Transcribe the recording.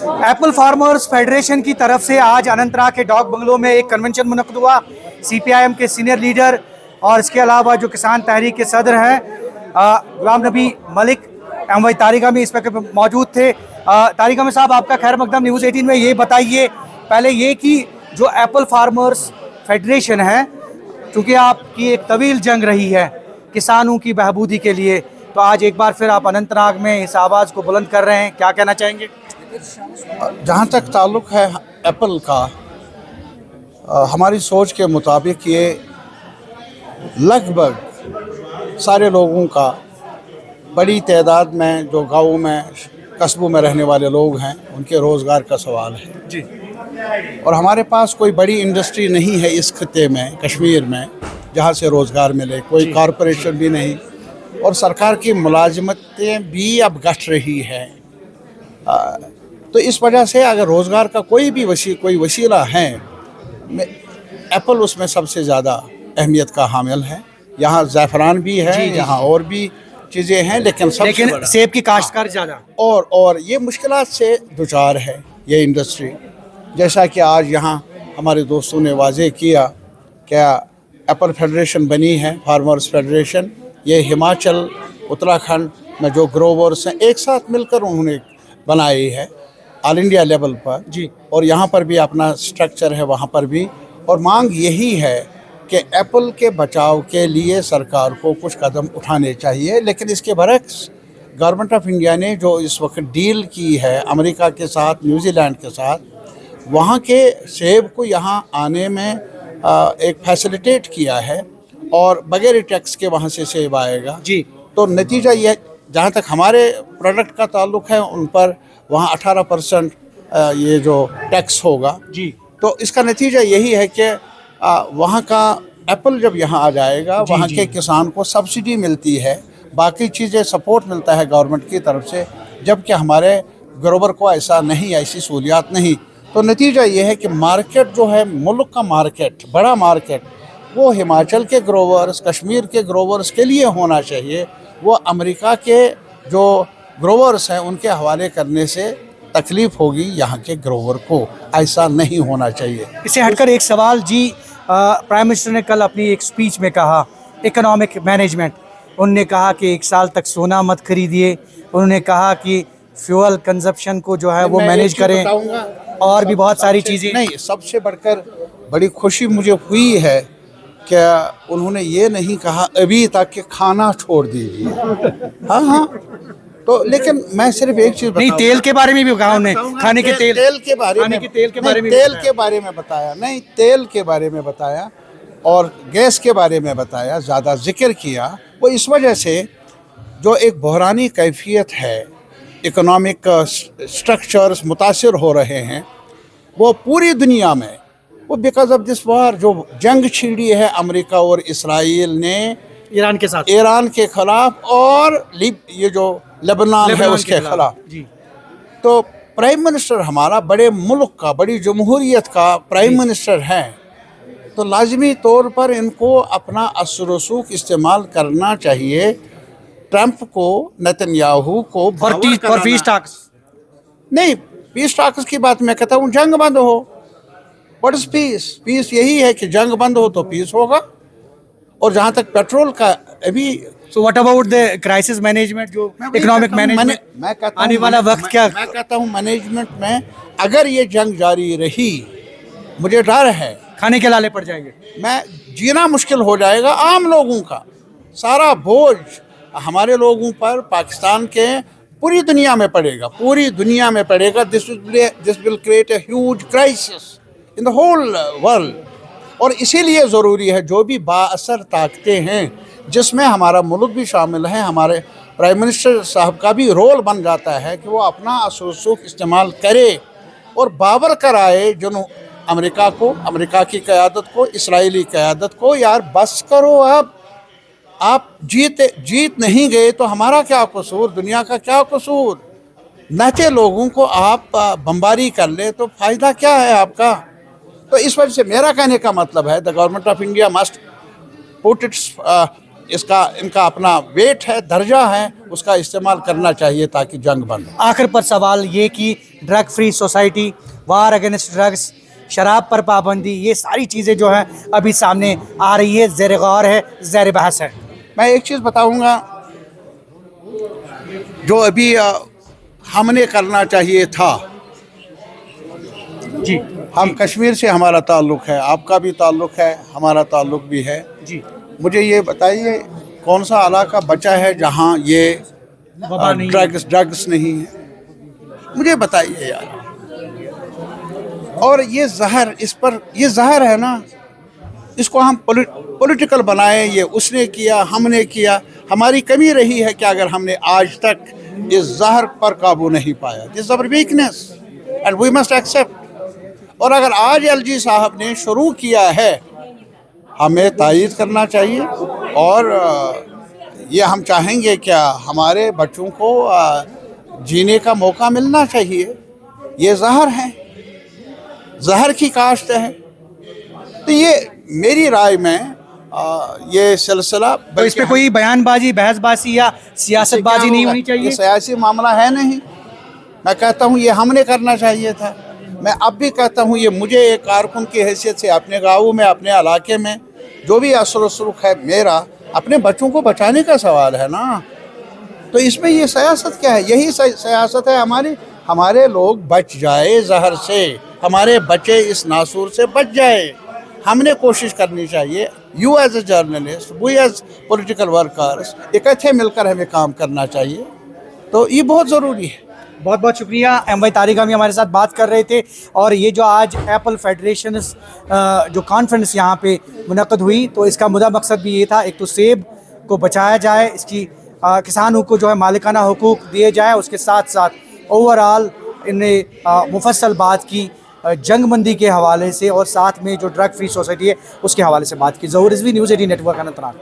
Apple farmers federation की तरफ से आज अनंतनाग के डॉक बंगलो में एक कन्वेंशन मुनक्किद हुआ। सीपीआईएम के सीनियर लीडर और इसके अलावा जो किसान तहरीक के सदर हैं गुलाम नबी मलिक एमवाई तारिका में इस वक्त मौजूद थे। तारिका में साहब, आपका खैर मकदम न्यूज़ 18 में। ये बताइए पहले ये कि जो एप्पल फार्मर्स फेडरेशन है, चूँकि आपकी एक तवील जंग रही है किसानों की बहबूदी के लिए, तो आज एक बार फिर आप अनंतनाग में इस आवाज़ को बुलंद कर रहे हैं, क्या कहना चाहेंगे? जहाँ तक ताल्लुक़ है एप्पल का, हमारी सोच के मुताबिक ये लगभग सारे लोगों का, बड़ी तादाद में जो गाँव में कस्बों में रहने वाले लोग हैं, उनके रोज़गार का सवाल है जी। और हमारे पास कोई बड़ी इंडस्ट्री नहीं है इस खित्ते में, कश्मीर में, जहाँ से रोज़गार मिले। कोई कॉरपोरेशन भी नहीं और सरकार की मुलाजमतें भी अब घट रही है। तो इस वजह से अगर रोज़गार का कोई भी कोई वसीला है, एप्पल उसमें सबसे ज़्यादा अहमियत का हामिल है। यहाँ ज़ैफ़रान भी है, यहाँ और भी चीज़ें हैं, लेकिन सेब की काश्तकार ज़्यादा और ये मुश्किलात से दुचार है ये इंडस्ट्री। जैसा कि आज यहाँ हमारे दोस्तों ने वाज़े किया, क्या एप्पल फेडरेशन बनी है, फार्मर्स फेडरेशन। ये हिमाचल, उत्तराखंड में जो ग्रोवर्स हैं एक साथ मिलकर उन्होंने बनाई है ऑल इंडिया लेवल पर जी। और यहाँ पर भी अपना स्ट्रक्चर है, वहाँ पर भी। और मांग यही है कि एप्पल के बचाव के लिए सरकार को कुछ कदम उठाने चाहिए। लेकिन इसके बरक्स गवर्नमेंट ऑफ इंडिया ने जो इस वक्त डील की है अमेरिका के साथ, न्यूजीलैंड के साथ, वहाँ के सेब को यहाँ आने में एक फैसिलिटेट किया है और बगैर टैक्स के वहाँ से सेब आएगा जी। तो नतीजा ये, जहाँ तक हमारे प्रोडक्ट का ताल्लुक़ है, उन पर वहाँ 18% ये जो टैक्स होगा जी। तो इसका नतीजा यही है कि वहाँ का एप्पल जब यहाँ आ जाएगा, वहाँ के किसान को सब्सिडी मिलती है, बाकी चीज़ें सपोर्ट मिलता है गवर्नमेंट की तरफ से, जबकि हमारे ग्रोवर को ऐसा नहीं, ऐसी सहूलियात नहीं। तो नतीजा ये है कि मार्केट जो है, मुल्क का मार्केट, बड़ा मार्केट, वो हिमाचल के ग्रोवर्स, कश्मीर के ग्रोवर्स के लिए होना चाहिए। वो अमेरिका के जो ग्रोवर्स हैं उनके हवाले करने से तकलीफ़ होगी यहाँ के ग्रोवर को, ऐसा नहीं होना चाहिए। इससे हटकर एक सवाल जी, प्राइम मिनिस्टर ने कल अपनी एक स्पीच में कहा इकोनॉमिक मैनेजमेंट, उन्होंने कहा कि 1 साल तक सोना मत खरीदिए, उन्होंने कहा कि फ्यूल कंजप्शन को जो है वो मैनेज करें और भी बहुत सारी चीज़ें। नहीं, सबसे बढ़कर बड़ी खुशी मुझे हुई है कि उन्होंने ये नहीं कहा अभी तक कि खाना छोड़ दीजिए। हाँ, तो लेकिन मैं सिर्फ एक चीज़ नहीं, तेल के बारे में भी कहा उन्होंने, खाने के तेल के बारे में, तेल के बारे में बताया। नहीं, तेल के बारे में बताया और गैस के बारे में बताया, ज़्यादा जिक्र किया। वो इस वजह से जो एक बहरानी कैफियत है, इकोनॉमिक स्ट्रक्चर्स मुतासिर हो रहे हैं वो पूरी दुनिया में, वो बिकॉज ऑफ दिस वार, जो जंग छिड़ी है अमेरिका और इसराइल ने ईरान के साथ, ईरान के खिलाफ, और ये जो लेबनान है उसके खिलाफ जी। तो प्राइम मिनिस्टर हमारा बड़े मुल्क का, बड़ी जमहूरियत का प्राइम मिनिस्टर है, तो लाजमी तौर पर इनको अपना असर रसूख इस्तेमाल करना चाहिए। ट्रंप को, नेतन्याहू को फॉर पीस टॉक्स नहीं, पीस टॉक्स की बात मैं कहता हूँ, जंग बंद हो। What is peace? पीस यही है कि जंग बंद हो तो पीस होगा। और जहाँ तक पेट्रोल का अभी, so what about the crisis management, जो इकोनॉमिक मैनेजमेंट, मैं कहता आने वाला वक्त क्या? मैं कहता हूँ मैनेजमेंट में अगर ये जंग जारी रही, मुझे डर है खाने के लाले पड़ जाएंगे, मैं जीना मुश्किल हो जाएगा। आम लोगों का सारा बोझ हमारे लोगों पर, पाकिस्तान के, पूरी दुनिया में पड़ेगा, पूरी दुनिया में पड़ेगा। This will create a huge crisis in the whole world. और इसीलिए ज़रूरी है जो भी बाअसर ताकतें हैं, जिसमें हमारा मुल्क भी शामिल है, हमारे प्राइम मिनिस्टर साहब का भी रोल बन जाता है कि वो अपना असर रसूख इस्तेमाल करे और बावर कराए जिन अमेरिका को, अमेरिका की क़यादत को, इसराइली क़यादत को, यार बस करो अब, आप जीत नहीं गए तो हमारा क्या कसूर, दुनिया का क्या कसूर? नचे लोगों को आप बमबारी कर ले तो फ़ायदा क्या है आपका? तो इस वजह से मेरा कहने का मतलब है the government of India must put it's इनका अपना वेट है, दर्जा है, उसका इस्तेमाल करना चाहिए ताकि जंग बंद हो। आखिर पर सवाल ये कि ड्रग फ्री सोसाइटी, वार अगेंस्ट ड्रग्स, शराब पर पाबंदी, ये सारी चीज़ें जो हैं अभी सामने आ रही है, ज़ेर गौर है, ज़ेर बहस है। मैं एक चीज़ बताऊंगा, जो अभी हमने करना चाहिए था। जी हम कश्मीर से हमारा ताल्लुक़ है, आपका भी ताल्लुक़ है, हमारा ताल्लुक़ भी है। जी मुझे ये बताइए कौन सा इलाका बचा है जहाँ ये वबा नहीं है। ड्रग्स नहीं है, मुझे बताइए यार। और ये जहर, इस पर ये जहर है ना, इसको हम पॉलिटिकल बनाए, ये उसने किया, हमने किया। हमारी कमी रही है कि अगर हमने आज तक इस जहर पर काबू नहीं पाया। This is our weakness and we must accept. और अगर आज एलजी साहब ने शुरू किया है, हमें तायद करना चाहिए। और ये हम चाहेंगे क्या, हमारे बच्चों को जीने का मौका मिलना चाहिए। ये जहर है, जहर की काश्त है। तो ये मेरी राय में ये सिलसिला, तो इस पे कोई बयानबाजी, बहसबाजी या सियासतबाजी नहीं होनी चाहिए। ये सियासी मामला है नहीं। मैं कहता हूँ ये हमने करना चाहिए था। मैं अब भी कहता हूँ ये मुझे एक कारकुन की हैसियत से अपने गाँव में, अपने इलाके में जो भी असर सलूक है मेरा, अपने बच्चों को बचाने का सवाल है ना। तो इसमें ये सियासत क्या है? यही सियासत है हमारी। हमारे लोग बच जाए जहर से, हमारे बच्चे इस नासूर से बच जाए। हमने कोशिश करनी चाहिए। You as a journalist, we as political workers, इकट्ठे मिलकर हमें काम करना चाहिए। तो ये बहुत ज़रूरी है। बहुत बहुत शुक्रिया। एम वाई तारिक अमी हमारे साथ बात कर रहे थे। और ये जो आज एप्पल फेडरेशन जो कॉन्फ्रेंस यहाँ पे मुनक़द हुई, तो इसका मुद्दा मकसद भी ये था, एक तो सेब को बचाया जाए, इसकी किसानों को जो है मालिकाना हुकूक दिए जाए, उसके साथ साथ ओवरऑल इन्हें मुफस्सल बात की जंगबंदी के हवाले से, और साथ में जो ड्रग फ्री सोसाइटी है उसके हवाले से बात की। ज़हूर रिजवी, न्यूज़ 18 नेटवर्क, अनंतनाग।